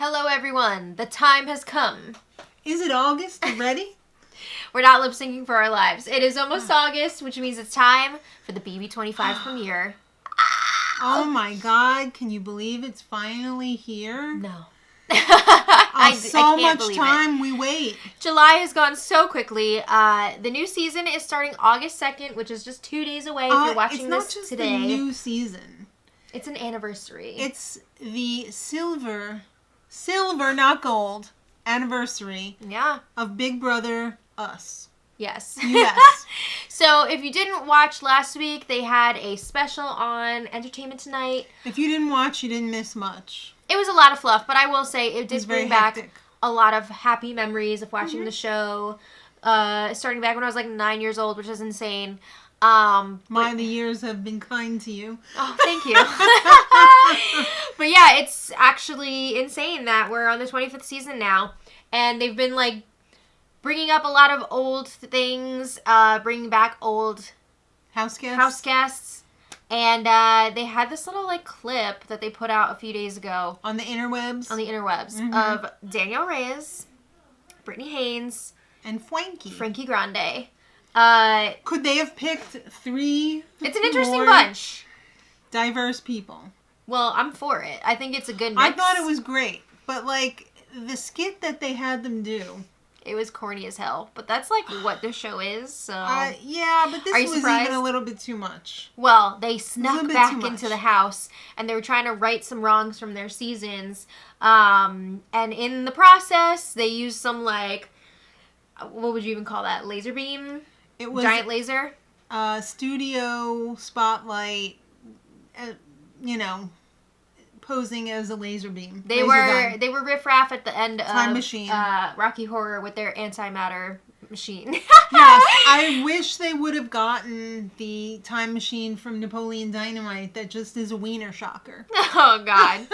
Hello, everyone. The time has come. Is it August already? We're not lip syncing for our lives. It is almost August, which means it's time for the BB25 premiere. Oh my God! Can you believe it's finally here? No. So much time we wait. July has gone so quickly. The new season is starting August 2nd, which is just 2 days away if you're watching this today. It's not just the new season. It's an anniversary. It's the silver, not gold, anniversary of Big Brother Us. Yes. Yes. So if you didn't watch last week, they had a special on Entertainment Tonight. If you didn't watch, you didn't miss much. It was a lot of fluff, but I will say it did bring back hectic. A lot of happy memories of watching the show. Starting back when I was like 9 years old, which is insane. The years have been kind to you. Oh, thank you. But yeah, it's actually insane that we're on the 25th season now. And they've been like bringing up a lot of old things, bringing back old house guests. And they had this little like clip that they put out a few days ago. On the interwebs? On the interwebs. Of Danielle Reyes, Brittany Haynes, and Frankie Grande. Could they have picked three? It's an interesting bunch. Diverse people. Well, I'm for it. I think it's a good mix. I thought it was great. But like the skit that they had them do. It was corny as hell, but that's like what the show is, so... yeah, but this was even a little bit too much. Well, they snuck back into the house, and they were trying to right some wrongs from their seasons, and in the process, they used some, like, what would you even call that, laser beam? It was... Giant laser? Studio spotlight, posing as a laser beam. They were riffraff at the end Time of Machine. Rocky Horror with their antimatter machine. Yes, I wish they would have gotten the time machine from Napoleon Dynamite that just is a wiener shocker. Oh, God.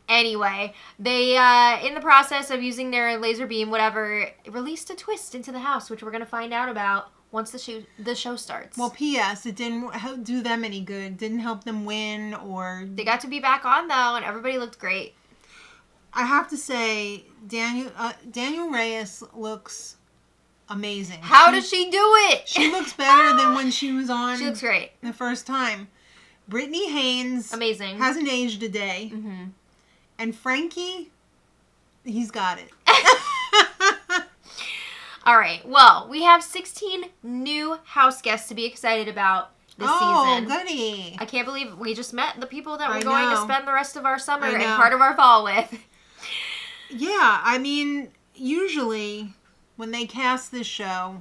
Anyway, they, in the process of using their laser beam, whatever, released a twist into the house, which we're going to find out about once the show starts. Well, P.S., it didn't do them any good. Didn't help them win or... They got to be back on, though, and everybody looked great. I have to say, Danielle Reyes looks amazing. How does she do it? She looks better than when she was on... She looks great. The first time. Brittany Haynes... Amazing. Hasn't aged a day. Mm-hmm. And Frankie, he's got it. All right. Well, we have 16 new house guests to be excited about this season. Oh, goody. I can't believe we just met the people that we're going to spend the rest of our summer and part of our fall with. Yeah. I mean, usually when they cast this show,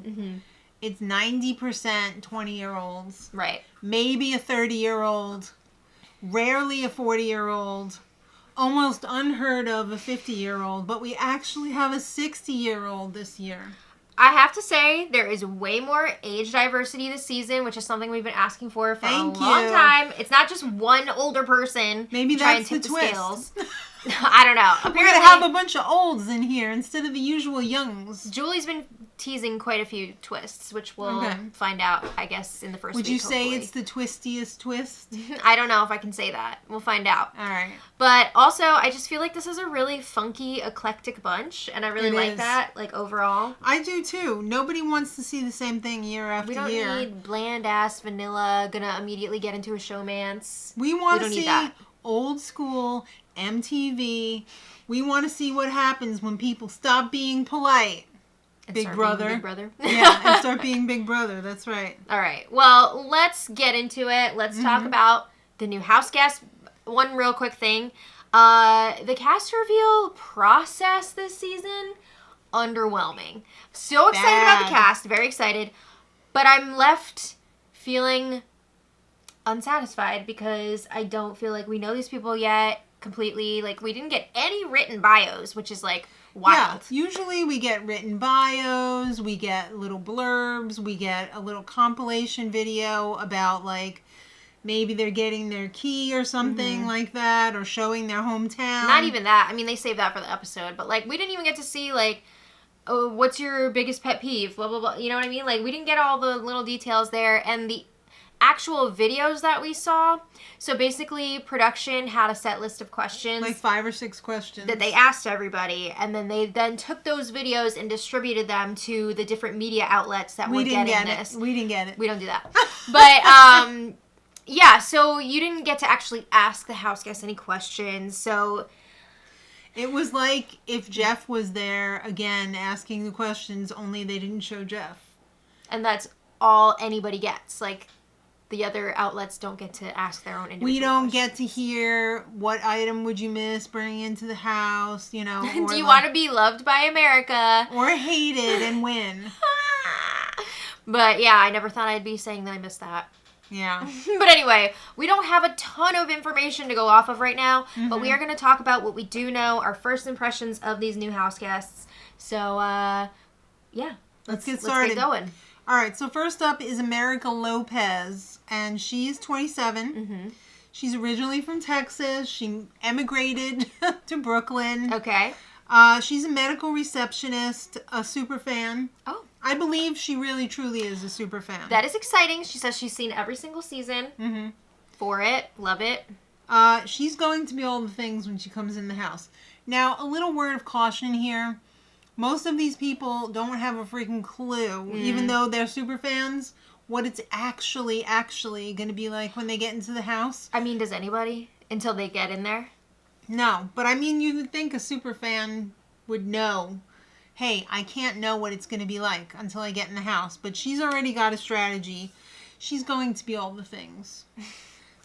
it's 90% 20-year-olds. Right. Maybe a 30-year-old. Rarely a 40-year-old. Almost unheard of a 50-year-old. But we actually have a 60-year-old this year. I have to say, there is way more age diversity this season, which is something we've been asking for a long time. It's not just one older person trying to tip the scales. I don't know. Apparently, we're going to have a bunch of olds in here instead of the usual youngs. Julie's been teasing quite a few twists, which we'll find out, I guess, in the first week, Would you say it's the twistiest twist? I don't know if I can say that. We'll find out. All right. But also, I just feel like this is a really funky, eclectic bunch, and I really like that, like, overall. I do, too. Nobody wants to see the same thing year after year. We don't need bland-ass vanilla, gonna immediately get into a showmance. We want to see old school MTV. We want to see what happens when people stop being polite. Big Brother. Big Brother. Yeah, and start being Big Brother. That's right. All right. Well, let's get into it. Let's talk about the new house guests. One real quick thing. The cast reveal process this season, underwhelming. So excited about the cast. Very excited. But I'm left feeling unsatisfied because I don't feel like we know these people yet completely. Like, we didn't get any written bios, which is, like, wild. Yeah, usually we get written bios, we get little blurbs, we get a little compilation video about, like, maybe they're getting their key or something like that, or showing their hometown. Not even that. I mean, they saved that for the episode, but, like, we didn't even get to see, like, oh, what's your biggest pet peeve, blah, blah, blah. You know what I mean? Like, we didn't get all the little details there, and actual videos that we saw. So basically, production had a set list of questions. Like 5 or 6 questions. That they asked everybody. And then they took those videos and distributed them to the different media outlets that were getting this. We didn't get it. We don't do that. But, yeah, so you didn't get to actually ask the house guests any questions. So it was like if Jeff was there again asking the questions, only they didn't show Jeff. And that's all anybody gets. Like, the other outlets don't get to ask their own individual We don't questions. get to hear what item would you miss bringing into the house, you know. Or Do you want to be loved by America? Or hated and win. But, yeah, I never thought I'd be saying that I missed that. Yeah. But anyway, we don't have a ton of information to go off of right now, but we are going to talk about what we do know, our first impressions of these new house guests. So, yeah. Let's get started. Let's get going. All right, so first up is America Lopez, and she's 27. Mm-hmm. She's originally from Texas. She emigrated to Brooklyn. Okay. She's a medical receptionist, a super fan. Oh. I believe she really, truly is a super fan. That is exciting. She says she's seen every single season. Mm-hmm. For it. Love it. She's going to be all the things when she comes in the house. Now, a little word of caution here. Most of these people don't have a freaking clue, even though they're super fans, what it's actually going to be like when they get into the house. I mean, does anybody? Until they get in there? No, but I mean, you would think a super fan would know, hey, I can't know what it's going to be like until I get in the house. But she's already got a strategy. She's going to be all the things.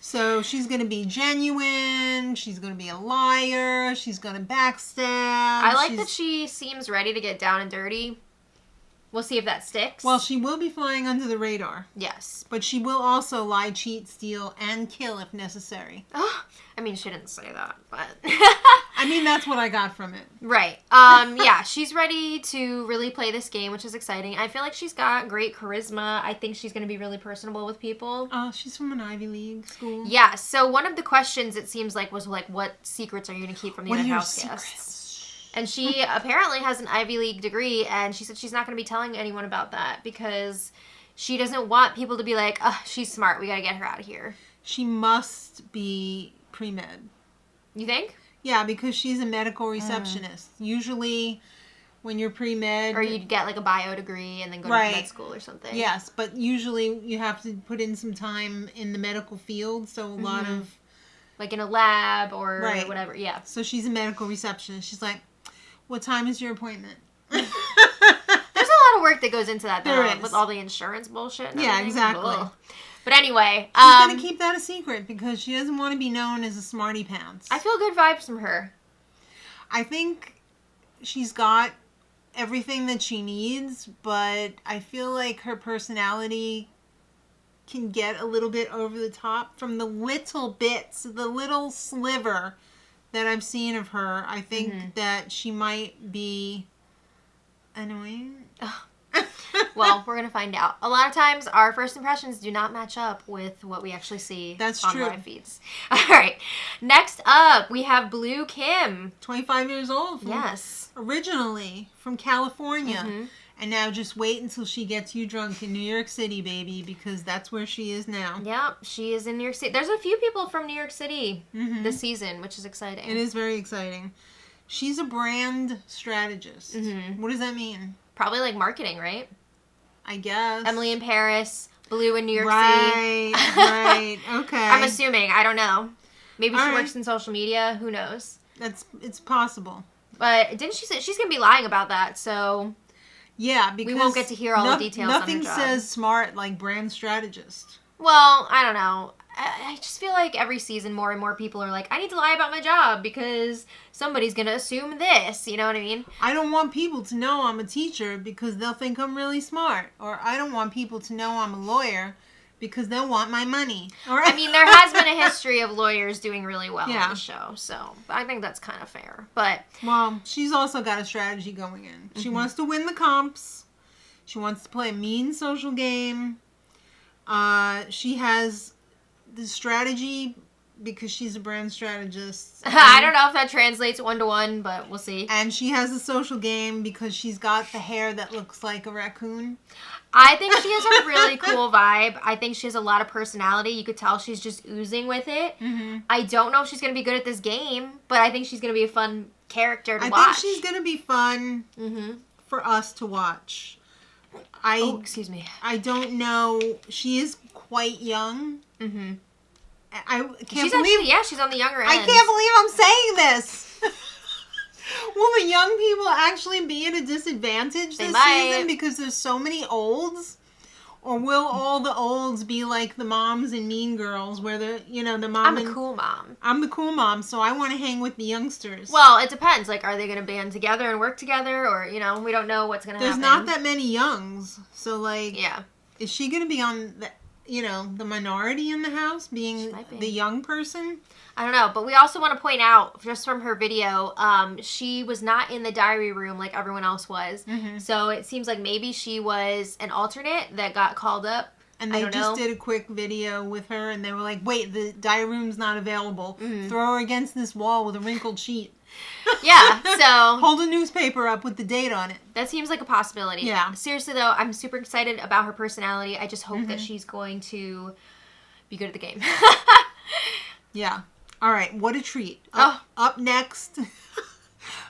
So she's going to be genuine. She's going to be a liar. She's going to backstab. I like that she seems ready to get down and dirty. We'll see if that sticks. Well, she will be flying under the radar. Yes. But she will also lie, cheat, steal, and kill if necessary. Oh, I mean, she didn't say that, but... I mean, that's what I got from it. Right. Yeah, she's ready to really play this game, which is exciting. I feel like she's got great charisma. I think she's going to be really personable with people. Oh, she's from an Ivy League school. Yeah, so one of the questions, it seems like, was like, what secrets are you going to keep from the other house guests? And she apparently has an Ivy League degree, and she said she's not going to be telling anyone about that because she doesn't want people to be like, she's smart. We got to get her out of here. She must be pre-med. You think? Yeah, because she's a medical receptionist. Usually, when you're pre-med... Or you'd get like a bio degree and then go to med school or something. Yes, but usually you have to put in some time in the medical field, so a lot of... Like in a lab or whatever, yeah. So she's a medical receptionist. She's like, what time is your appointment? There's a lot of work that goes into that, though, There is. with all the insurance bullshit and Yeah, everything. exactly. Ugh. But anyway... She's going to keep that a secret because she doesn't want to be known as a smarty pants. I feel good vibes from her. I think she's got everything that she needs, but I feel like her personality can get a little bit over the top. From the little bits, the little sliver that I've seen of her, I think that she might be annoying. Well, we're going to find out. A lot of times, our first impressions do not match up with what we actually see on live feeds. All right. Next up, we have Blue Kim. 25 years old. Yes. Originally from California. And now just wait until she gets you drunk in New York City, baby, because that's where she is now. Yep, she is in New York City. There's a few people from New York City this season, which is exciting. It is very exciting. She's a brand strategist. What does that mean? Probably like marketing, right? I guess. Emily in Paris, Blue in New York City. Right, okay. I'm assuming. I don't know. Maybe she All works in social media. Who knows? It's possible. But didn't she say she's going to be lying about that, so... Yeah, because... we won't get to hear all the details on her Nothing job. says smart like brand strategist. Well, I don't know. I just feel like every season more and more people are like, I need to lie about my job because somebody's going to assume this. You know what I mean? I don't want people to know I'm a teacher because they'll think I'm really smart. Or I don't want people to know I'm a lawyer because they'll want my money. I mean, there has been a history of lawyers doing really well on the show. So I think that's kind of fair. But well, she's also got a strategy going in. She wants to win the comps. She wants to play a mean social game. She has the strategy because she's a brand strategist. I don't know if that translates 1-to-1, but we'll see. And she has a social game because she's got the hair that looks like a raccoon. I think she has a really cool vibe. I think she has a lot of personality. You could tell she's just oozing with it. Mm-hmm. I don't know if she's going to be good at this game, but I think she's going to be a fun character to watch. I think she's going to be fun Mm-hmm. for us to watch. Excuse me. I don't know. She is quite young. Mm-hmm. I can't She's believe... actually, she's on the younger end. I can't believe I'm saying this. Will the young people actually be at a disadvantage this season because there's so many olds? Or will all the olds be like the moms in Mean Girls where the mom I'm a cool mom. I'm the cool mom, so I want to hang with the youngsters. Well, it depends. Like, are they going to band together and work together? Or, we don't know what's going to happen. There's not that many youngs. So, like, yeah. Is she going to be on the minority in the house, being the young person? I don't know, but we also want to point out, just from her video, she was not in the diary room like everyone else was. Mm-hmm. So it seems like maybe she was an alternate that got called up. And they just did a quick video with her, and they were like, wait, the diary room's not available. Mm-hmm. Throw her against this wall with a wrinkled sheet. Yeah, so... Hold a newspaper up with the date on it. That seems like a possibility. Yeah. Seriously, though, I'm super excited about her personality. I just hope that she's going to be good at the game. Yeah. All right, what a treat. Up next,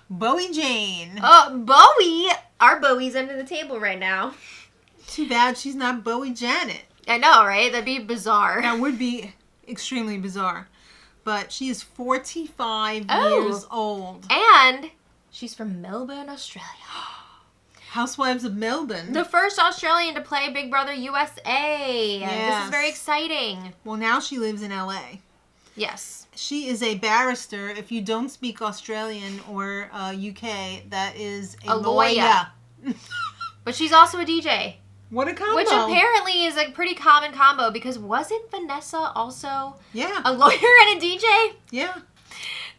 Bowie Jane. Oh, Bowie! Our Bowie's under the table right now. Too bad she's not Bowie Janet. I know, right? That'd be bizarre. That would be extremely bizarre. But she is 45 years old. And she's from Melbourne, Australia. Housewives of Melbourne. The first Australian to play Big Brother USA. Yes. This is very exciting. Well, now she lives in LA. Yes. She is a barrister. If you don't speak Australian or UK, that is a lawyer. But she's also a DJ. What a combo. Which apparently is a pretty common combo, because wasn't Vanessa also a lawyer and a DJ? Yeah.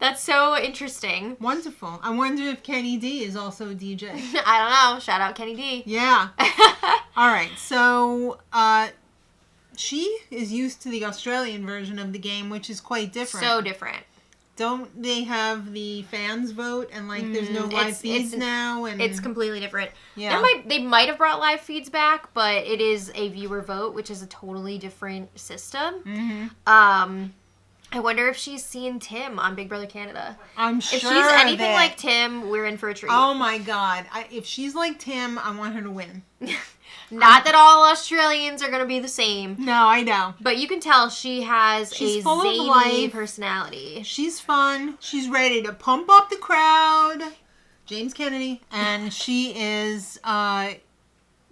That's so interesting. Wonderful. I wonder if Kenny D is also a DJ. I don't know. Shout out Kenny D. Yeah. All right. So, she is used to the Australian version of the game, which is quite different. So different. Don't they have the fans vote and there's no live feeds now? And it's completely different. Yeah. They might have brought live feeds back, but it is a viewer vote, which is a totally different system. Mm-hmm. I wonder if she's seen Tim on Big Brother Canada. I'm sure. If she's anything like Tim, we're in for a treat. Oh my God. If she's like Tim, I want her to win. Not that all Australians are going to be the same. No, I know. But you can tell she's a full zany of life. personality. She's fun. She's ready to pump up the crowd. James Kennedy. And she is going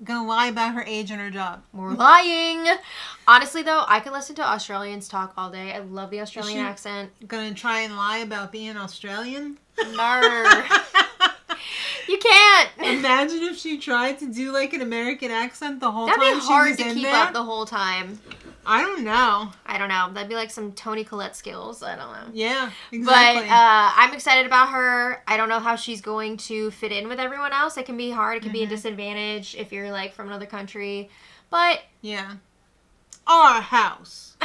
to lie about her age and her job. We're lying. Honestly, though, I could listen to Australians talk all day. I love the Australian accent. Going to try and lie about being Australian? No. You can't. Imagine if she tried to do an American accent the whole time she was in there. That'd be hard to keep up the whole time. I don't know. That'd be like some Toni Collette skills. I don't know. Yeah, exactly. But I'm excited about her. I don't know how she's going to fit in with everyone else. It can be hard. It can be a disadvantage if you're from another country. But yeah, our house.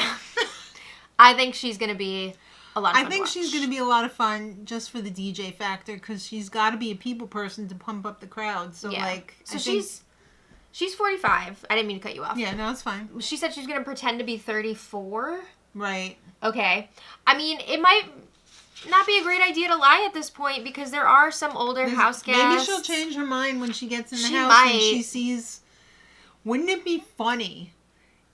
I think she's going to be a lot of fun. I think she's going to be a lot of fun just for the DJ factor, because she's got to be a people person to pump up the crowd. So she's 45. I didn't mean to cut you off. Yeah, no, it's fine. She said she's going to pretend to be 34. Right. Okay. I mean, it might not be a great idea to lie at this point, because there are some older house guests. Maybe she'll change her mind when she gets in the house and she sees... Wouldn't it be funny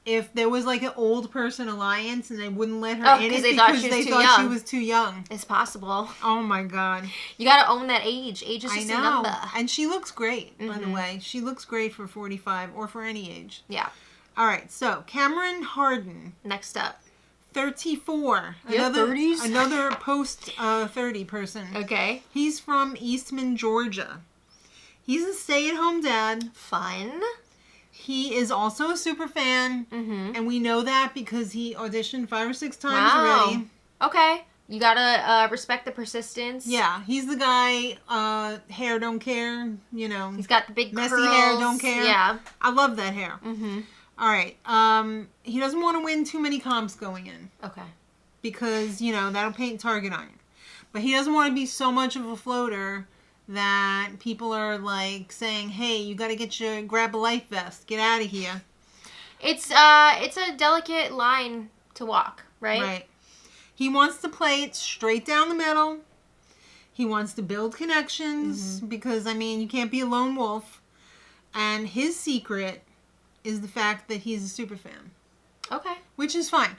if there was an old person alliance and they wouldn't let her in it because they thought she was too young? It's possible. Oh my God. You gotta own that age. Age is just a number. And she looks great, by the way. She looks great for 45 or for any age. Yeah. All right, so Cameron Harden. Next up. 34. Another 30s? Another post 30 person. Okay. He's from Eastman, Georgia. He's a stay-at-home dad. Fun. He is also a super fan, and we know that because he auditioned 5 or 6 times already. Okay. You gotta respect the persistence. Yeah, he's the guy, hair don't care, He's got the big messy curls. hair don't care. Yeah. I love that hair. Mm-hmm. All right. He doesn't want to win too many comps going in. Okay. because, that'll paint target on you. But he doesn't want to be so much of a floater that people are, like, saying, hey, you got to grab a life vest. Get out of here. It's a delicate line to walk, right? Right. He wants to play it straight down the middle. He wants to build connections because, you can't be a lone wolf. And his secret is the fact that he's a super fan. Okay. Which is fine.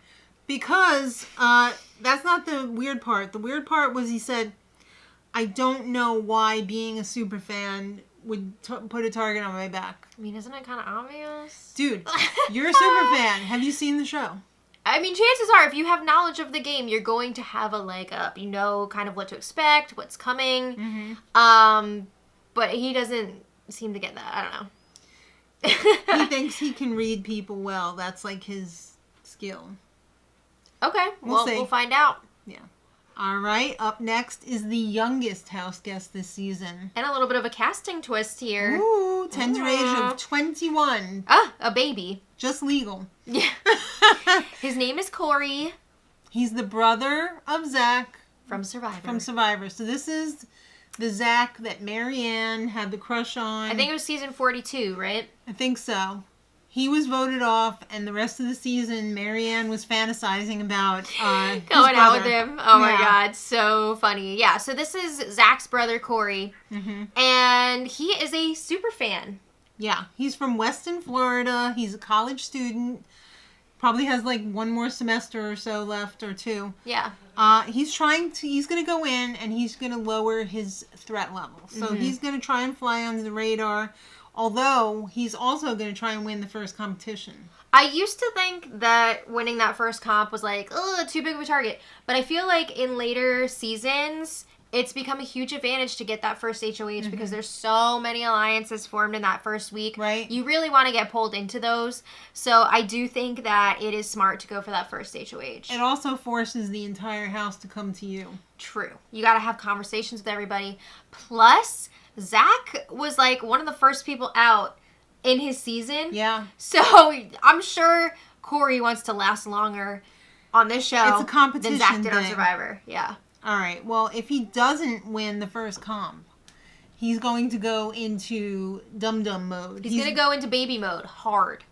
Because that's not the weird part. The weird part was he said, I don't know why being a super fan would put a target on my back. Isn't it kind of obvious? Dude, you're a super fan. Have you seen the show? Chances are, if you have knowledge of the game, you're going to have a leg up. You know kind of what to expect, what's coming. But he doesn't seem to get that. I don't know. He thinks he can read people well. That's like his skill. Okay. We'll find out. Yeah. All right. Up next is the youngest house guest this season. And a little bit of a casting twist here. Ooh, tender age of 21. A baby. Just legal. Yeah. His name is Corey. He's the brother of Zach. From Survivor. So this is the Zach that Marianne had the crush on. I think it was season 42, right? I think so. He was voted off, and the rest of the season, Marianne was fantasizing about going out with him. Oh my God, so funny. Yeah, so this is Zach's brother, Corey, and he is a super fan. Yeah, he's from Weston, Florida. He's a college student. Probably has like one more semester or so left, or two. Yeah. He's going to go in, and he's going to lower his threat level. So he's going to try and fly under the radar. Although, he's also going to try and win the first competition. I used to think that winning that first comp was like, too big of a target. But I feel like in later seasons, it's become a huge advantage to get that first HOH because there's so many alliances formed in that first week. Right. You really want to get pulled into those. So I do think that it is smart to go for that first HOH. It also forces the entire house to come to you. True. You got to have conversations with everybody. Plus, Zach was like one of the first people out in his season. Yeah. So I'm sure Corey wants to last longer on this show. It's a competition than Zach did on thing. Survivor. Yeah. All right. Well, if he doesn't win the first comp, he's going to go into dum-dum mode. He's going to go into baby mode hard.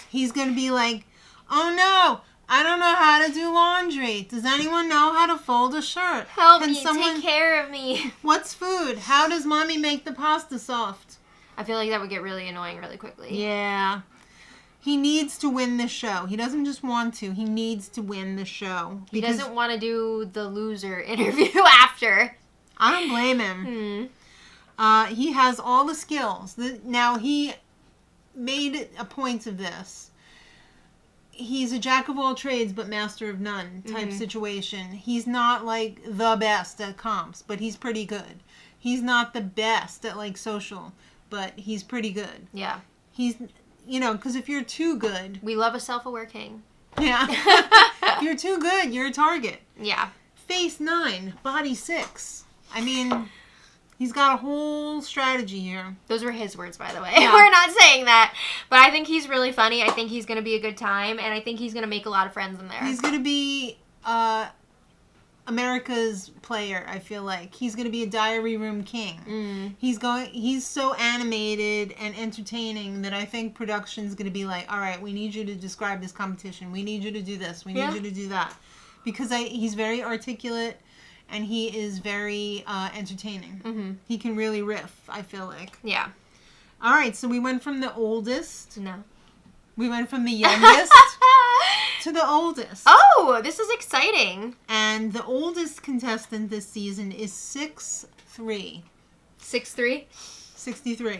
He's going to be like, oh no, I don't know how to do laundry. Does anyone know how to fold a shirt? Help me, take care of me. What's food? How does mommy make the pasta soft? I feel like that would get really annoying really quickly. Yeah. He needs to win this show. He doesn't just want to. He needs to win the show. He doesn't want to do the loser interview after. I don't blame him. He has all the skills. Now, he made a point of this. He's a jack of all trades but master of none type situation. He's not like the best at comps, but he's pretty good. He's not the best at like social, but he's pretty good. Yeah. He's, because if you're too good. We love a self-aware king. Yeah. If you're too good, you're a target. Yeah. Face 9, body 6. I mean, he's got a whole strategy here. Those were his words, by the way. Yeah. We're not saying that. But I think he's really funny. I think he's going to be a good time. And I think he's going to make a lot of friends in there. He's going to be America's player, I feel like. He's going to be a diary room king. He's so animated and entertaining that I think production's going to be like, all right, we need you to describe this competition. We need you to do this. We need you to do that. Because he's very articulate. And he is very entertaining. He can really riff, I feel like. Yeah. All right, so we went from the oldest. No. We went from the youngest to the oldest. Oh, this is exciting. And the oldest contestant this season is 6'3". 6'3"? 63.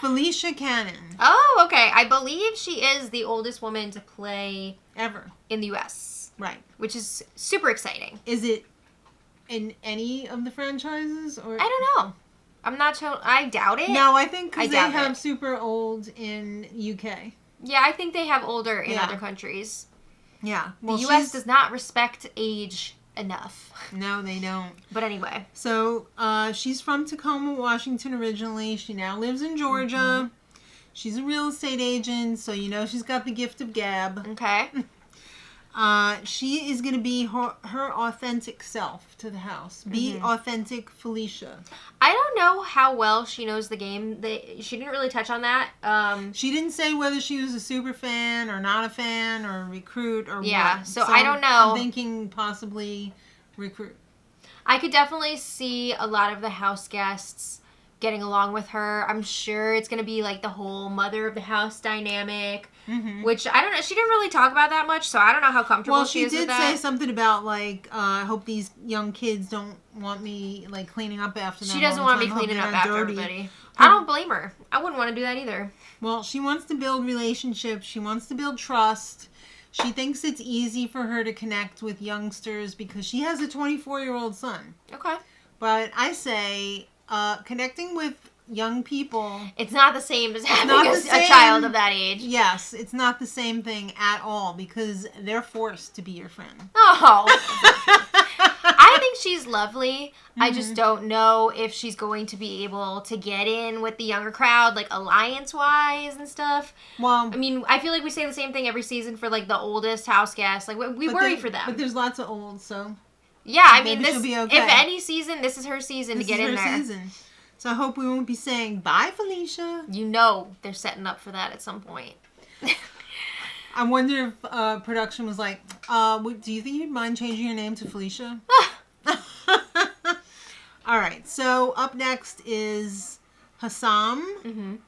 Felicia Cannon. Oh, okay. I believe she is the oldest woman to play Ever. in the U.S. Right. Which is super exciting. Is it in any of the franchises? Or I don't know. I'm not sure. I doubt it. No, I think because they doubt have it. super old in UK. Yeah, I think they have older in other countries. Yeah. Well, the U.S. does not respect age enough. No, they don't. But anyway. So, she's from Tacoma, Washington originally. She now lives in Georgia. She's a real estate agent, so she's got the gift of gab. Okay. She is going to be her authentic self to the house. Be authentic Felicia. I don't know how well she knows the game. She didn't really touch on that. She didn't say whether she was a super fan or not a fan or recruit or what. So I don't know. I'm thinking possibly recruit. I could definitely see a lot of the house guests getting along with her. I'm sure it's going to be like the whole mother of the house dynamic, which I don't know. She didn't really talk about that much, so I don't know how comfortable she is with that. Well, she did say something about like, I hope these young kids don't want me like cleaning up after them. She doesn't want me cleaning up after everybody. I don't blame her. I wouldn't want to do that either. Well, she wants to build relationships. She wants to build trust. She thinks it's easy for her to connect with youngsters because she has a 24-year-old son. Okay. But I say connecting with young people... It's not the same as having a child of that age. Yes, it's not the same thing at all because they're forced to be your friend. Oh. I think she's lovely. I just don't know if she's going to be able to get in with the younger crowd, like alliance-wise and stuff. Well, I mean, I feel like we say the same thing every season for like the oldest house guests. Like we worry for them. But there's lots of old, so... Yeah, I mean, she'll be okay. If any season, this is her season to get in there. Season. So I hope we won't be saying, bye, Felicia. You know they're setting up for that at some point. I wonder if production was like, do you think you'd mind changing your name to Felicia? All right, so up next is Hassam.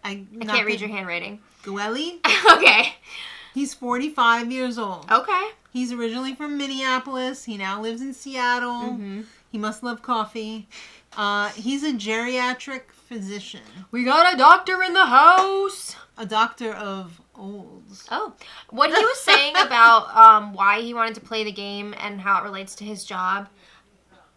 I can't read your handwriting. Goeli. Okay. He's 45 years old. Okay. He's originally from Minneapolis. He now lives in Seattle. He must love coffee. He's a geriatric physician. We got a doctor in the house. A doctor of olds. Oh. What he was saying about why he wanted to play the game and how it relates to his job,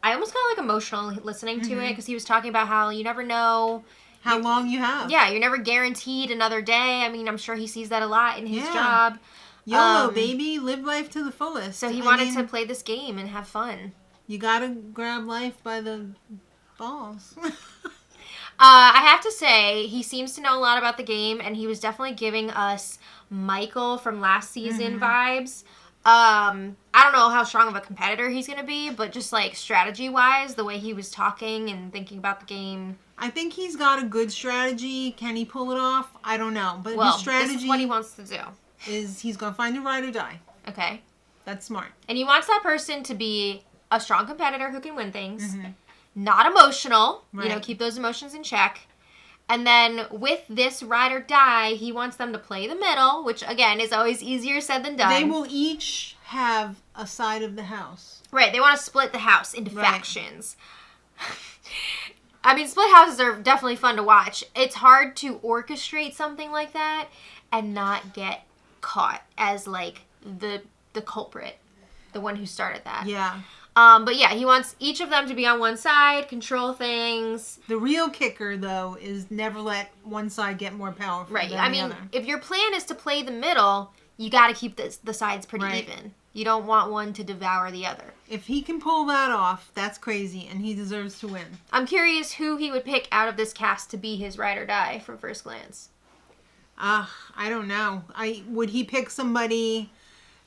I almost got like emotional listening to it because he was talking about how you never know how long you have. Yeah, you're never guaranteed another day. I mean, I'm sure he sees that a lot in his job. YOLO, baby. Live life to the fullest. So he wanted to play this game and have fun. You gotta grab life by the balls. I have to say, he seems to know a lot about the game, and he was definitely giving us Michael from last season vibes. I don't know how strong of a competitor he's going to be, but just like strategy-wise, the way he was talking and thinking about the game. I think he's got a good strategy. Can he pull it off? I don't know. But his strategy this is what he wants to do. Is he's going to find a ride or die. Okay. That's smart. And he wants that person to be a strong competitor who can win things. Not emotional. Right. You know, keep those emotions in check. And then with this ride or die, he wants them to play the middle, which, again, is always easier said than done. They will each have a side of the house. Right. They want to split the house into factions. I mean, split houses are definitely fun to watch. It's hard to orchestrate something like that and not get caught as, like, the culprit, the one who started that. Yeah. But yeah, he wants each of them to be on one side, control things. The real kicker, though, is never let one side get more powerful than the other. I mean, if your plan is to play the middle, you got to keep the sides pretty even. You don't want one to devour the other. If he can pull that off, that's crazy, and he deserves to win. I'm curious who he would pick out of this cast to be his ride or die from first glance. I don't know. Would he pick somebody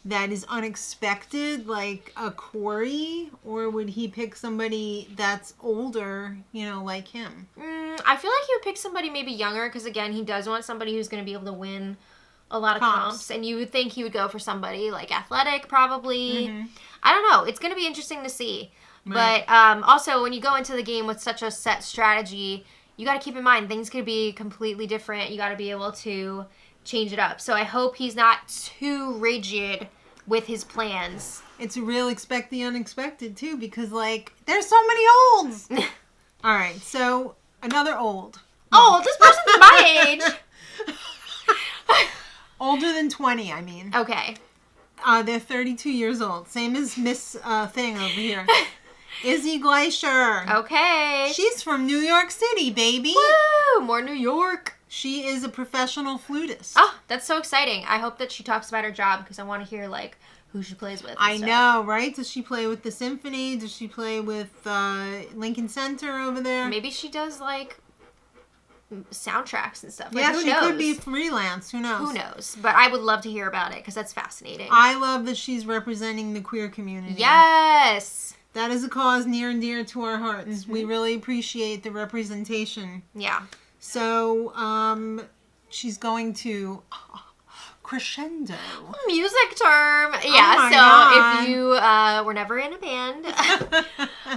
that is unexpected, like a Corey, or would he pick somebody that's older, you know, like him? I feel like he would pick somebody maybe younger, because again, he does want somebody who's going to be able to win a lot of comps, and you would think he would go for somebody like athletic, probably. I don't know. It's going to be interesting to see. Right. But also, when you go into the game with such a set strategy, you got to keep in mind things could be completely different. You got to be able to change it up. So I hope he's not too rigid with his plans. It's a real expect the unexpected, too, because, like, there's so many olds. All right, so another old. Oh, this person's my age. Older than 20, I mean. Okay. They're 32 years old. Same as Miss Thing over here. Izzy Glacier. Okay. She's from New York City, baby. Woo! More New York. She is a professional flutist. Oh, that's so exciting. I hope that she talks about her job because I want to hear, like, who she plays with. I know, right? Does she play with the symphony? Does she play with Lincoln Center over there? Maybe she does, like, soundtracks and stuff. Like, Yeah, who she knows? could be freelance. Who knows? Who knows? But I would love to hear about it because that's fascinating. I love that she's representing the queer community. Yes. That is a cause near and dear to our hearts. Mm-hmm. We really appreciate the representation. Yeah. So, she's going to crescendo. Music term. Yeah, my so God. if you were never in a band,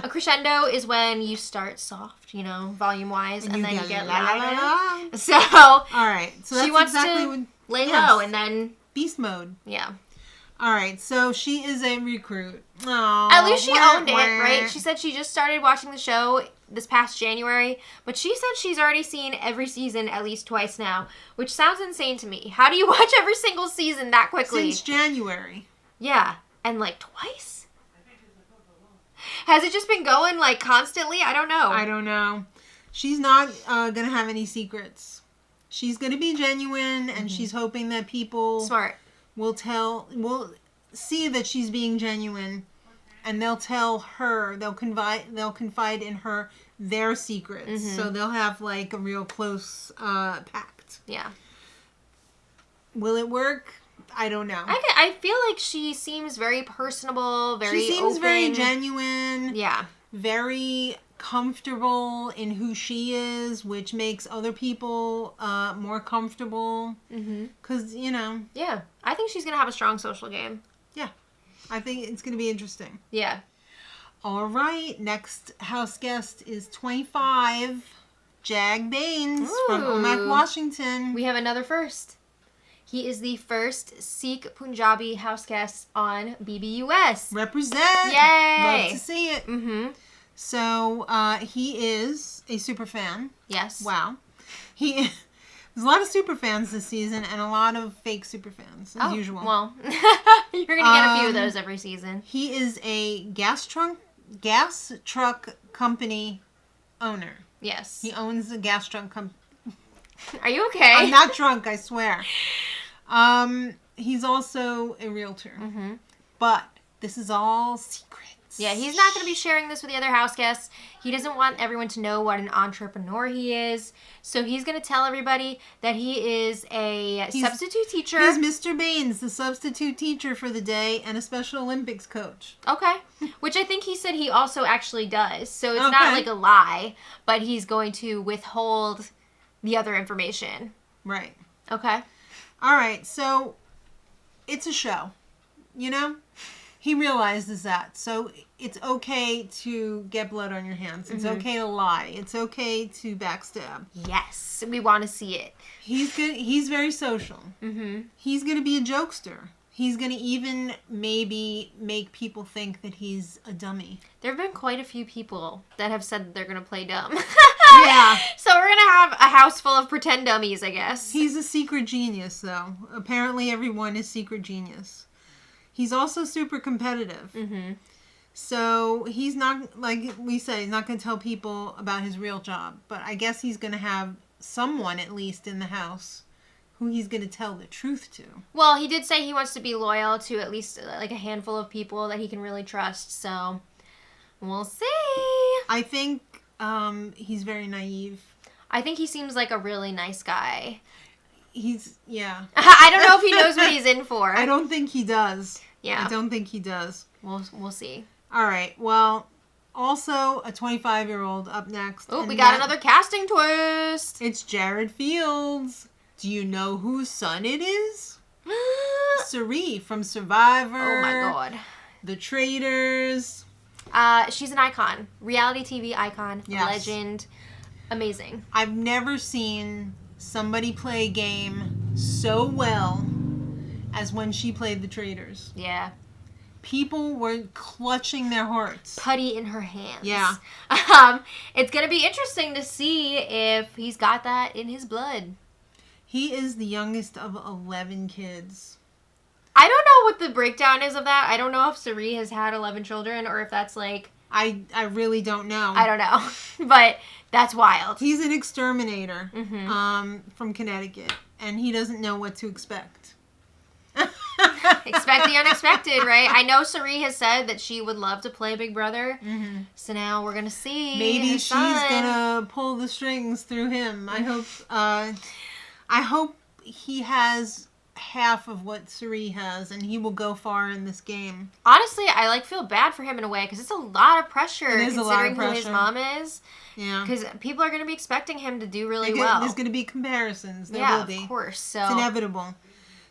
a crescendo is when you start soft, volume-wise, and then you get louder. So, all right. So that's she wants exactly to what, lay yes. low and then, beast mode. yeah. All right. So she is a recruit. Aww, At least she owned it, right? She said she just started watching the show this past January, but she said she's already seen every season at least twice now, which sounds insane to me. How do you watch every single season that quickly? Since January. Yeah, and like twice? Has it just been going like constantly? I don't know. I don't know. She's not going to have any secrets. She's going to be genuine, and she's hoping that people Smart. will see that she's being genuine, and they'll tell her, they'll confide in her their secrets. So they'll have like a real close pact. Yeah. Will it work? I don't know. I feel like she seems very personable, very She seems open. very genuine. Yeah. Very comfortable in who she is, which makes other people more comfortable. Because, Yeah. I think she's going to have a strong social game. yeah, I think it's going to be interesting. Yeah. All right, next house guest is 25, Jag Baines from Ooh. Omak, Washington. We have another first. He is the first Sikh Punjabi house guest on BBUS. Represent. Yay. Love to see it. Mm-hmm. So, he is a super fan. Yes. Wow. There's a lot of super fans this season and a lot of fake super fans, as usual. Well, you're going to get a few of those every season. He is a gas truck company owner. Yes. He owns a gas truck company. Are you okay? I'm not drunk, I swear. He's also a realtor. Mm-hmm. But this is all secrets. Yeah, he's not going to be sharing this with the other house guests. He doesn't want everyone to know what an entrepreneur he is. So he's going to tell everybody that he is a substitute teacher. He's Mr. Baines, the substitute teacher for the day and a Special Olympics coach. Okay. Which I think he said he also actually does. So it's not like a lie, but he's going to withhold the other information. Right. Okay. All right, so it's a show, He realizes that. So it's okay to get blood on your hands. It's okay to lie. It's okay to backstab. Yes. We want to see it. He's good. He's very social. Mm-hmm. He's going to be a jokester. He's going to even maybe make people think that he's a dummy. There have been quite a few people that have said that they're going to play dumb. Yeah. So we're going to have a house full of pretend dummies, I guess. He's a secret genius, though. Apparently everyone is secret genius. He's also super competitive. Mm-hmm. So he's not, like we said, he's not going to tell people about his real job. But I guess he's going to have someone, at least, in the house who he's going to tell the truth to. Well, he did say he wants to be loyal to at least like a handful of people that he can really trust. So we'll see. I think he's very naive. I think he seems like a really nice guy. Yeah. I don't know if he knows what he's in for. I don't think he does. Yeah. I don't think he does. We'll see. All right. Well, also a 25-year-old up next. Oh, we got another casting twist. It's Jared Fields. Do you know whose son it is? Sari from Survivor. Oh my God. The Traitors. She's an icon. Reality TV icon. Yes. Legend. Amazing. I've never seen somebody play a game so well as when she played the Traitors. Yeah. People were clutching their hearts. Putty in her hands. Yeah. It's going to be interesting to see if he's got that in his blood. He is the youngest of 11 kids. I don't know what the breakdown is of that. I don't know if Sari has had 11 children or if that's like... I really don't know. I don't know. But that's wild. He's an exterminator Mm-hmm. from Connecticut, and he doesn't know what to expect. Expect the unexpected, right? I know Sari has said that she would love to play Big Brother. Mm-hmm. So now we're gonna see. Maybe she's gonna pull the strings through him. I hope he has half of what Sari has, and he will go far in this game. Honestly, I feel bad for him in a way because it's a lot of pressure. It is a lot of considering who his pressure. mom is. Yeah, Because people are going to be expecting him to do really well. There's going to be comparisons. There will be. Of course. So it's inevitable.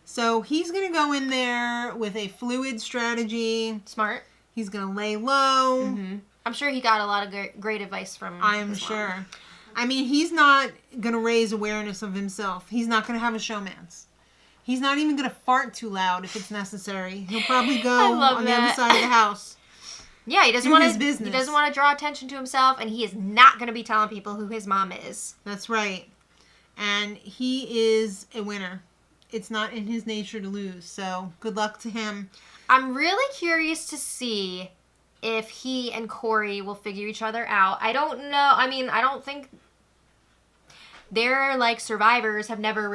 So he's going to go in there with a fluid strategy. Smart. He's going to lay low. Mm-hmm. I'm sure he got a lot of great advice from. I'm sure. Mom. I mean, he's not going to raise awareness of himself. He's not going to have a showmance. He's not even going to fart too loud if it's necessary. He'll probably go on the other side of the house. Yeah, he doesn't want his business. He doesn't want to draw attention to himself, and he is not going to be telling people who his mom is. That's right. And he is a winner. It's not in his nature to lose. So good luck to him. I'm really curious to see if he and Corey will figure each other out. I don't know. I mean, I don't think they're like survivors. They've never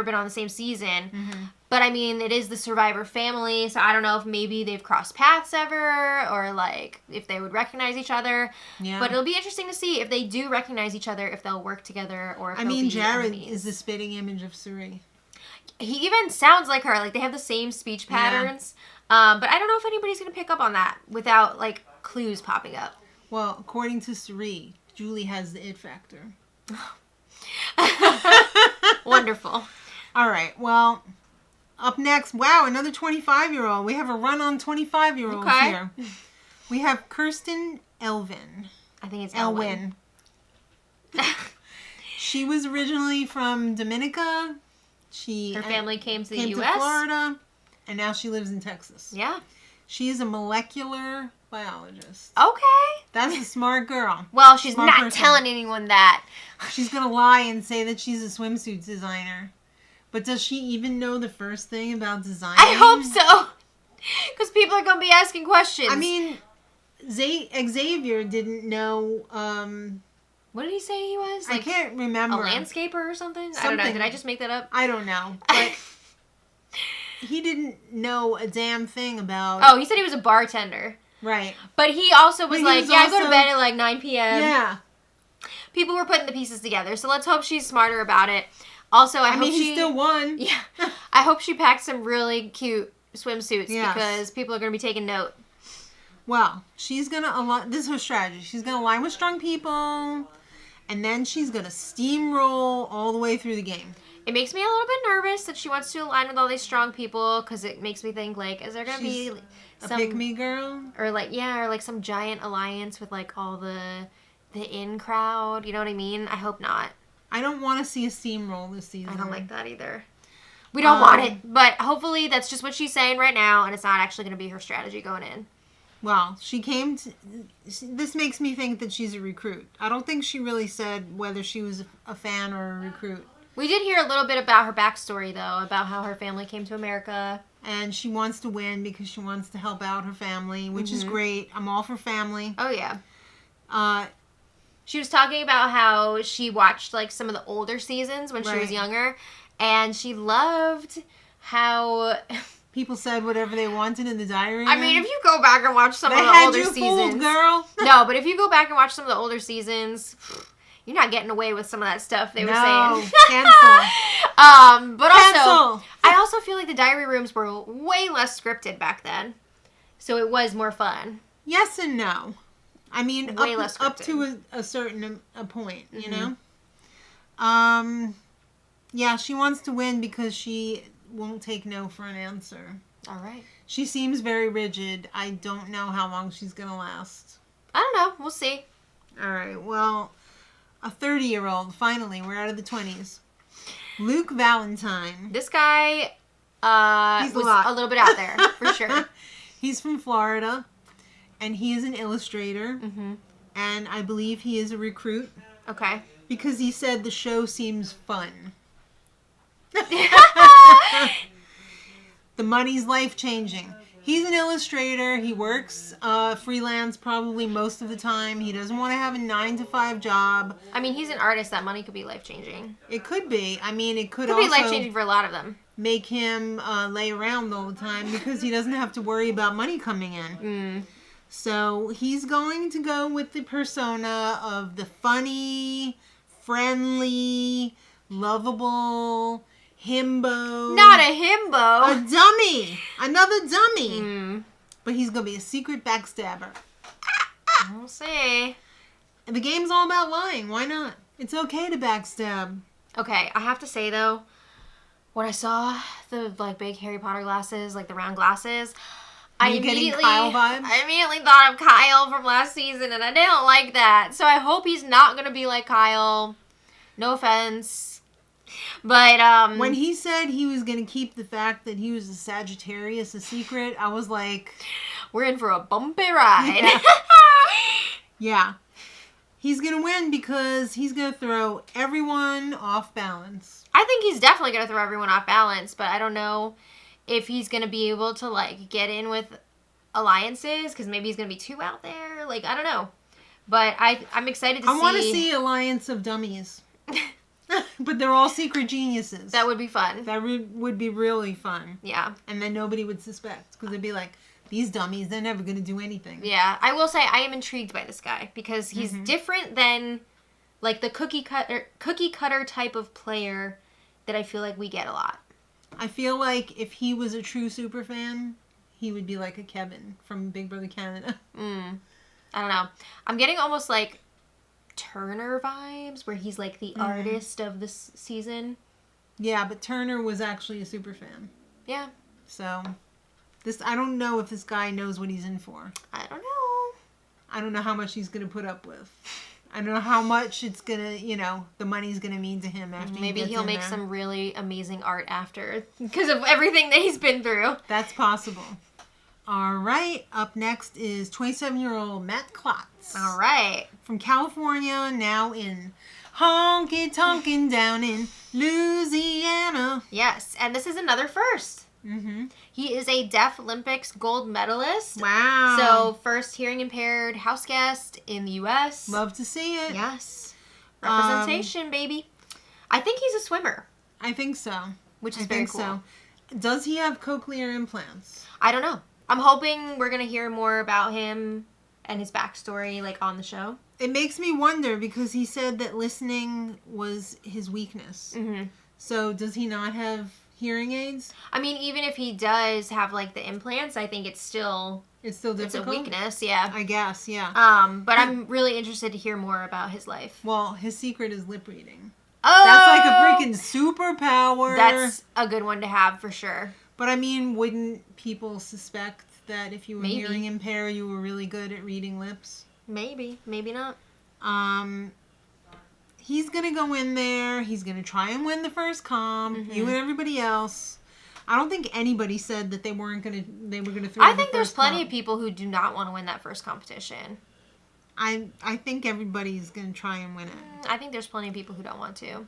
been on the same season. Mm-hmm. But, I mean, it is the Survivor family, so I don't know if maybe they've crossed paths ever or, like, if they would recognize each other. Yeah. But it'll be interesting to see if they do recognize each other, if they'll work together, or if they'll be Jared enemies. is the spitting image of Sari. He even sounds like her. Like, they have the same speech patterns. Yeah. But I don't know if anybody's going to pick up on that without, like, clues popping up. Well, according to Sari, Julie has the it factor. Wonderful. All right, well... Up next, wow, another 25-year-old. We have a run on 25-year-olds here. We have Kirsten Elvin. I think it's Elwin. She was originally from Dominica. Her family came to the U.S. U.S. to Florida, and now she lives in Texas. Yeah. She is a molecular biologist. Okay. That's a smart girl. Well, she's not telling anyone that. She's going to lie and say that she's a swimsuit designer. But does she even know the first thing about design? I hope so. Because people are going to be asking questions. I mean, Xavier didn't know... what did he say he was? Like, I can't remember. A landscaper or something? I don't know. Did I just make that up? I don't know. But he didn't know a damn thing about... Oh, he said he was a bartender. Right. But he also was I go to bed at like 9 p.m. Yeah. People were putting the pieces together. So let's hope she's smarter about it. Also, I hope he still won. Yeah. I hope she packed some really cute swimsuits because people are going to be taking note. Well, she's going to align. This is her strategy. She's going to align with strong people, and then she's going to steamroll all the way through the game. It makes me a little bit nervous that she wants to align with all these strong people because it makes me think, like, is there going to be some... a pick-me girl? Or, like some giant alliance with, like, all the in crowd. You know what I mean? I hope not. I don't want to see a steamroll this season. I don't like that either. We don't want it, but hopefully that's just what she's saying right now, and it's not actually going to be her strategy going in. Well, she came to... This makes me think that she's a recruit. I don't think she really said whether she was a fan or a recruit. We did hear a little bit about her backstory, though, about how her family came to America. And she wants to win because she wants to help out her family, which is great. I'm all for family. Oh, yeah. She was talking about how she watched, like, some of the older seasons when she was younger, and she loved how... People said whatever they wanted in the diary room. I mean, if you go back and watch some of the older seasons... Fooled, girl. No, but if you go back and watch some of the older seasons, you're not getting away with some of that stuff they were saying. Cancel. But also, I also feel like the diary rooms were way less scripted back then, so it was more fun. Yes and no. I mean, way less up to a certain point, you know? Yeah, she wants to win because she won't take no for an answer. All right. She seems very rigid. I don't know how long she's going to last. I don't know. We'll see. All right. Well, a 30-year-old, finally. We're out of the 20s. Luke Valentine. This guy was a little bit out there, for sure. He's from Florida. And he is an illustrator. Mm-hmm. And I believe he is a recruit. Okay. Because he said the show seems fun. The money's life-changing. He's an illustrator. He works freelance probably most of the time. He doesn't want to have a 9-to-5 job. I mean, he's an artist. That money could be life-changing. It could be. I mean, it could be life-changing for a lot of them. make him lay around all the time because he doesn't have to worry about money coming in. So he's going to go with the persona of the funny, friendly, lovable himbo. Not a himbo. A dummy. Another dummy. But he's going to be a secret backstabber. We'll see. And the game's all about lying. Why not? It's okay to backstab. Okay, I have to say though, when I saw the like big Harry Potter glasses, like the round glasses, I immediately thought of Kyle from last season, and I didn't like that. So I hope he's not gonna be like Kyle. No offense, but when he said he was gonna keep the fact that he was a Sagittarius a secret, I was like, we're in for a bumpy ride. Yeah. Yeah. He's going to win because he's going to throw everyone off balance. I think he's definitely going to throw everyone off balance, but I don't know if he's going to be able to, like, get in with alliances, because maybe he's going to be too out there. Like, I don't know. But I'm excited to see... I want to see Alliance of Dummies. But they're all secret geniuses. That would be fun. That would be really fun. Yeah. And then nobody would suspect, because they'd be like... These dummies, they're never going to do anything. Yeah, I will say I am intrigued by this guy because he's different than like the cookie cutter type of player that I feel like we get a lot. I feel like if he was a true super fan, he would be like a Kevin from Big Brother Canada. I don't know. I'm getting almost like Turner vibes where he's like the artist of this season. Yeah, but Turner was actually a super fan. Yeah. So... I don't know if this guy knows what he's in for. I don't know. I don't know how much he's going to put up with. I don't know how much it's going to, the money's going to mean to him after Maybe he gets he'll in make there. some really amazing art after because of everything that he's been through. That's possible. All right. Up next is 27-year-old Matt Klotz. All right. From California, now in honky-tonkin' down in Louisiana. Yes, and this is another first. He is a Deaf Olympics gold medalist. Wow. So, first hearing impaired house guest in the U.S. Love to see it. Yes. Representation, baby. I think he's a swimmer. I think so. Which is very cool. So. Does he have cochlear implants? I don't know. I'm hoping we're going to hear more about him and his backstory, like, on the show. It makes me wonder because he said that listening was his weakness. So, does he not have... hearing aids? I mean, even if he does have, like, the implants, I think it's still difficult. It's a weakness, yeah. I guess, yeah. But I'm really interested to hear more about his life. Well, his secret is lip reading. Oh! That's like a freaking superpower. That's a good one to have, for sure. But, I mean, wouldn't people suspect that if you were hearing impaired, you were really good at reading lips? Maybe. Maybe not. He's going to go in there. He's going to try and win the first comp. You and everybody else. I don't think anybody said that they were going to throw I think there's plenty of people who do not want to win that first competition. I think everybody's going to try and win it. I think there's plenty of people who don't want to.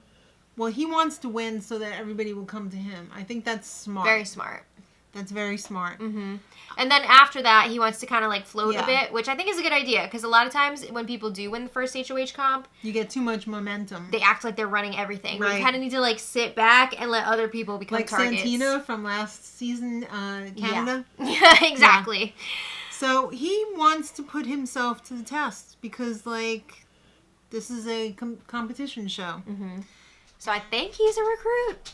Well, he wants to win so that everybody will come to him. I think that's smart. Very smart. That's very smart. And then after that, he wants to kind of like float a bit, which I think is a good idea. Because a lot of times when people do win the first HOH comp, you get too much momentum. They act like they're running everything. Right. You kind of need to like sit back and let other people become like targets. Like Santina from last season, Canada. Yeah, exactly. Yeah. So he wants to put himself to the test because like this is a competition show. So I think he's a recruit.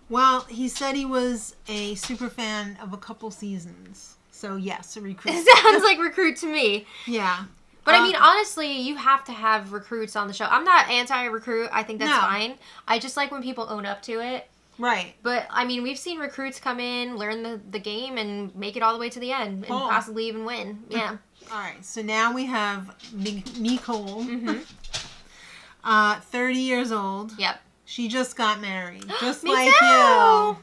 Well, he said he was a super fan of a couple seasons. So, yes, a recruit. It sounds like recruit to me. Yeah. But, I mean, honestly, you have to have recruits on the show. I'm not anti-recruit. I think that's fine. I just like when people own up to it. Right. But, I mean, we've seen recruits come in, learn the game, and make it all the way to the end. And possibly even win. Yeah. All right. So, now we have Nicole. 30 years old. Yep. She just got married, just Me like too. you.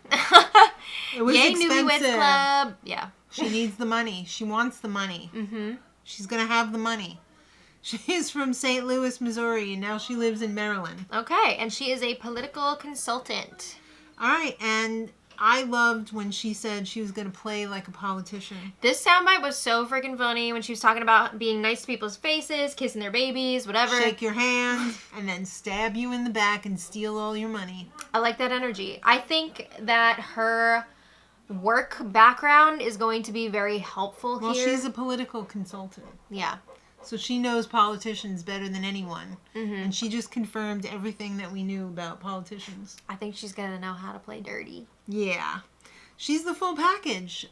It was Yay, expensive. Newlyweds Club. Yeah. She needs the money. She wants the money. She's going to have the money. She's from St. Louis, Missouri, and now she lives in Maryland. Okay, and she is a political consultant. All right, and I loved when she said she was going to play like a politician. This soundbite was so freaking funny when she was talking about being nice to people's faces, kissing their babies, whatever. Shake your hand, and then stab you in the back and steal all your money. I like that energy. I think that her work background is going to be very helpful here. Well, she's a political consultant. Yeah. So she knows politicians better than anyone. Mm-hmm. And she just confirmed everything that we knew about politicians. I think she's going to know how to play dirty. Yeah. She's the full package.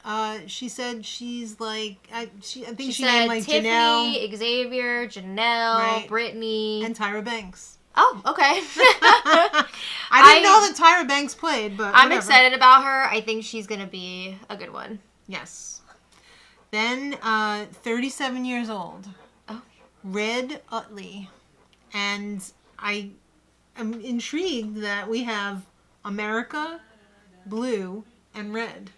She said she's like, I think she said named like Tiffany, Janelle. Xavier, Janelle, Right. Brittany. And Tyra Banks. Oh, okay. I didn't know that Tyra Banks played, but I'm whatever. excited about her. I think she's going to be a good one. Yes. Then, 37 years old. Oh. Red Utley. And I am intrigued that we have America, blue, and red.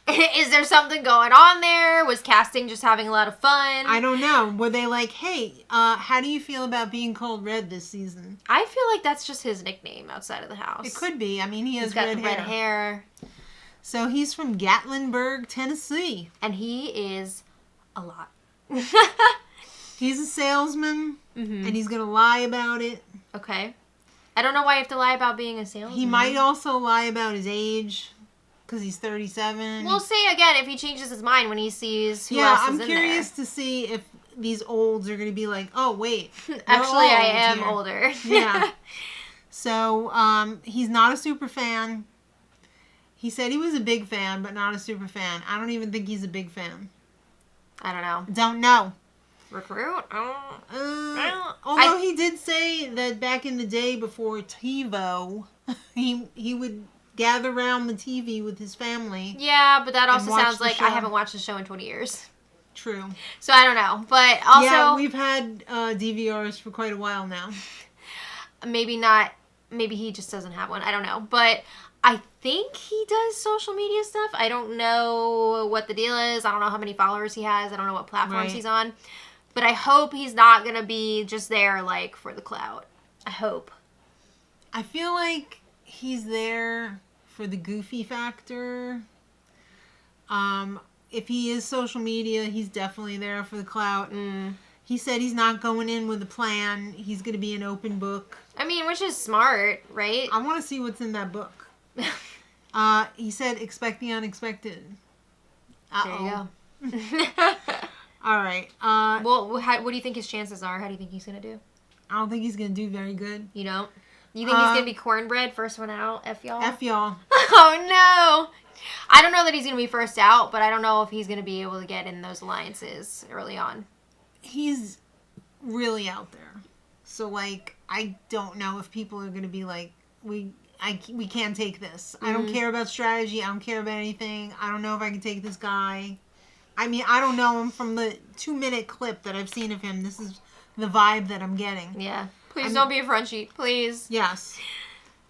Is there something going on there? Was casting just having a lot of fun? I don't know. Were they like, hey, how do you feel about being called Red this season? I feel like that's just his nickname outside of the house. It could be. I mean, he has He's got red the hair. red hair. So he's from Gatlinburg, Tennessee. And he is a lot. He's a salesman, Mm-hmm. and he's going to lie about it. Okay. I don't know why you have to lie about being a salesman. He might also lie about his age, because he's 37. We'll see again if he changes his mind when he sees who Yeah, else I'm is in curious to see if these olds are going to be like, oh, wait. there. Actually, I old am here. older. Yeah. So, he's not a super fan. He said he was a big fan, but not a super fan. I don't even think he's a big fan. I don't know. Don't know. Recruit? Although he did say that back in the day before TiVo, he would gather around the TV with his family. Yeah, but that also watch sounds the like show. I haven't watched the show in 20 years. True. So I don't know. But also... Yeah, we've had DVRs for quite a while now. Maybe not. Maybe he just doesn't have one. I don't know. But I think he does social media stuff. I don't know what the deal is. I don't know how many followers he has. I don't know what platforms Right. he's on. But I hope he's not going to be just there, like, for the clout. I hope. I feel like he's there for the goofy factor. If he is social media, he's definitely there for the clout. He said he's not going in with a plan. He's going to be an open book. I mean, which is smart, right? I want to see what's in that book. He said, expect the unexpected. Uh-oh. There you go. All right. Well, what do you think his chances are? How do you think he's going to do? I don't think he's going to do very good. You don't? You think he's going to be cornbread, first one out? F y'all? F y'all. Oh, no. I don't know that he's going to be first out, but I don't know if he's going to be able to get in those alliances early on. He's really out there. So, like, I don't know if people are going to be like, we can't take this. I don't care about strategy. I don't care about anything. I don't know if I can take this guy. I mean, I don't know him from the 2-minute clip that I've seen of him. This is the vibe that I'm getting. Yeah. Please don't be a front sheet. Please. Yes.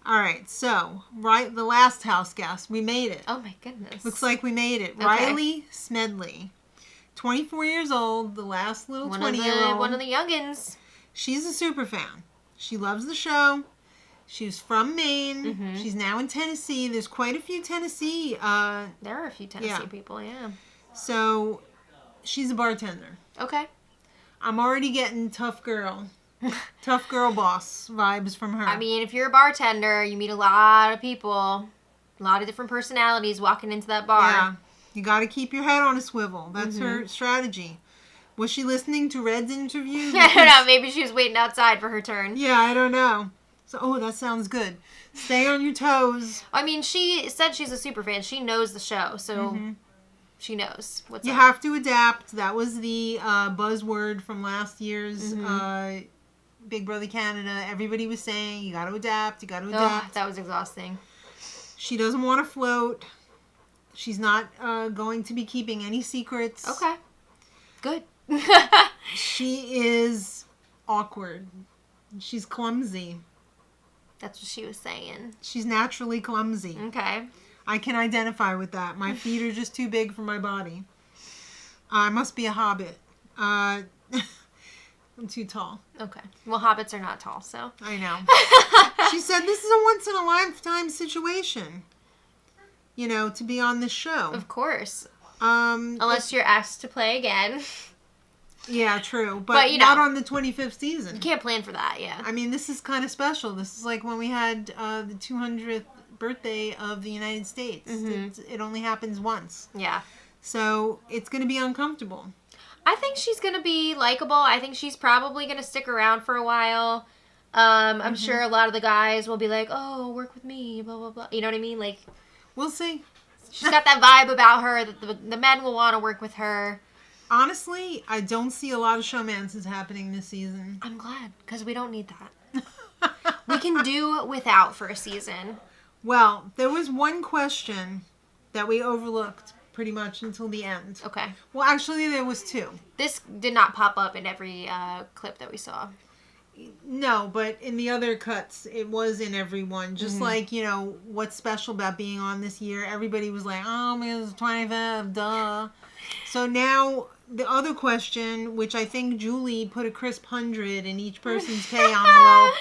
All right. So, right, the last house guest. We made it. Oh, my goodness. Looks like we made it. Okay. Riley Smedley. 24 years old. The last little 20-year-old. One of the youngins. She's a super fan. She loves the show. She's from Maine. Mm-hmm. She's now in Tennessee. There's quite a few Tennessee. There are a few Tennessee people, yeah. So, she's a bartender. Okay. I'm already getting tough girl boss vibes from her. I mean, if you're a bartender, you meet a lot of people, a lot of different personalities walking into that bar. Yeah. You got to keep your head on a swivel. That's her strategy. Was she listening to Red's interview? I don't know. Maybe she was waiting outside for her turn. Yeah, I don't know. So, that sounds good. Stay on your toes. I mean, she said she's a super fan. She knows the show, so she knows what's You up. have to adapt. That was the buzzword from last year's Big Brother Canada. Everybody was saying, you got to adapt, you got to adapt. Oh, that was exhausting. She doesn't want to float. She's not going to be keeping any secrets. Okay. Good. She is awkward. She's clumsy. That's what she was saying. She's naturally clumsy. Okay. I can identify with that. My feet are just too big for my body. I must be a hobbit. I'm too tall. Okay. Well, hobbits are not tall, so. I know. She said this is a once-in-a-lifetime situation. to be on this show. Of course. Unless Unless you're asked to play again. Yeah, true. But not on the 25th season. You can't plan for that, yeah. I mean, this is kind of special. This is like when we had the 200th birthday of the United States. It only happens once. Yeah. So it's going to be uncomfortable. I think she's going to be likable. I think she's probably going to stick around for a while. I'm sure a lot of the guys will be like, oh, work with me, blah, blah, blah. You know what I mean? Like, we'll see. She's got that vibe about her that the men will want to work with her. Honestly, I don't see a lot of showmances happening this season. I'm glad, because we don't need that. We can do without for a season. Well, there was one question that we overlooked pretty much until the end. Okay. Well, actually, there was two. This did not pop up in every clip that we saw. No, but in the other cuts, it was in every one. Just like, what's special about being on this year. Everybody was like, oh, man, it's 25, duh. So now, the other question, which I think Julie put a crisp 100 in each person's pay envelope,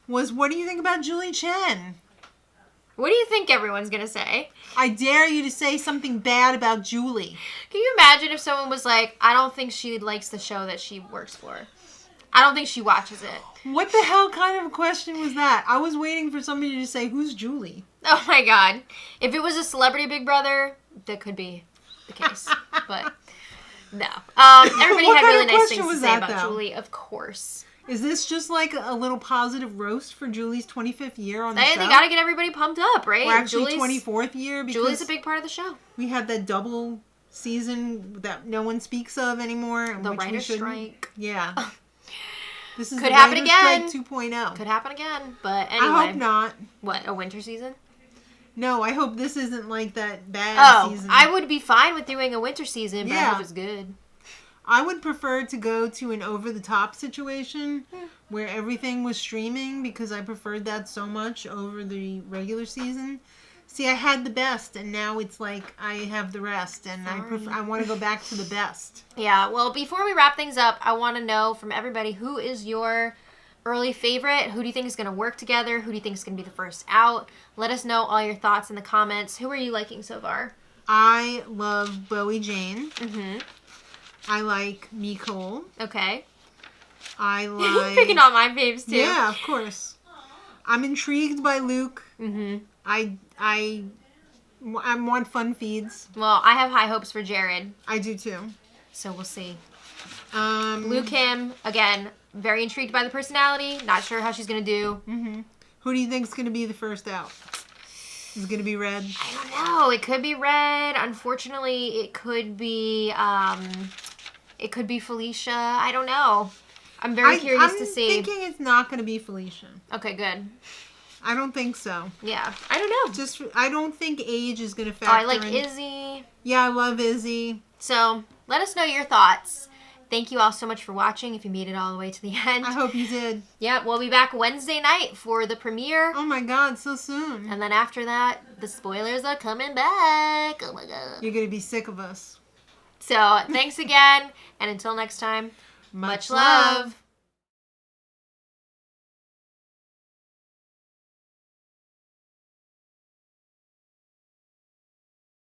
was, what do you think about Julie Chen? What do you think everyone's going to say? I dare you to say something bad about Julie. Can you imagine if someone was like, I don't think she likes the show that she works for. I don't think she watches it. What the hell kind of a question was that? I was waiting for somebody to say, who's Julie? Oh my God. If it was a celebrity Big Brother, that could be the case. But no. Everybody had really nice things to say about Julie, of course. Is this just like a little positive roast for Julie's 25th year on the show? They gotta get everybody pumped up, right? Or actually 24th year. Because Julie's a big part of the show. We had that double season that no one speaks of anymore. The writer's strike. Yeah. This is could happen again. 2.0. Could happen again. But anyway. I hope not. What, a winter season? No, I hope this isn't like that bad season. I would be fine with doing a winter season, but I hope it's good. I would prefer to go to an over-the-top situation where everything was streaming because I preferred that so much over the regular season. See, I had the best, and now it's like I have the rest, and I want to go back to the best. Yeah, well, before we wrap things up, I want to know from everybody, who is your early favorite? Who do you think is going to work together? Who do you think is going to be the first out? Let us know all your thoughts in the comments. Who are you liking so far? I love Bowie Jane. Mm-hmm. I like Nicole. Okay. I like... You're picking on my faves, too. Yeah, of course. I'm intrigued by Luke. Mm-hmm. I want fun feeds. Well, I have high hopes for Jared. I do, too. So we'll see. Luke, Kim, again, very intrigued by the personality. Not sure how she's going to do. Mm-hmm. Who do you think is going to be the first out? Is it going to be Red? I don't know. It could be Red. Unfortunately, it could be Felicia. I don't know. I'm very curious to see. I'm thinking it's not going to be Felicia. Okay, good. I don't think so. Yeah, I don't know. I don't think age is going to factor in. I like Izzy. Yeah, I love Izzy. So, let us know your thoughts. Thank you all so much for watching, if you made it all the way to the end. I hope you did. Yeah, we'll be back Wednesday night for the premiere. Oh my God, so soon. And then after that, the spoilers are coming back. Oh my God. You're going to be sick of us. So, thanks again, and until next time, much love.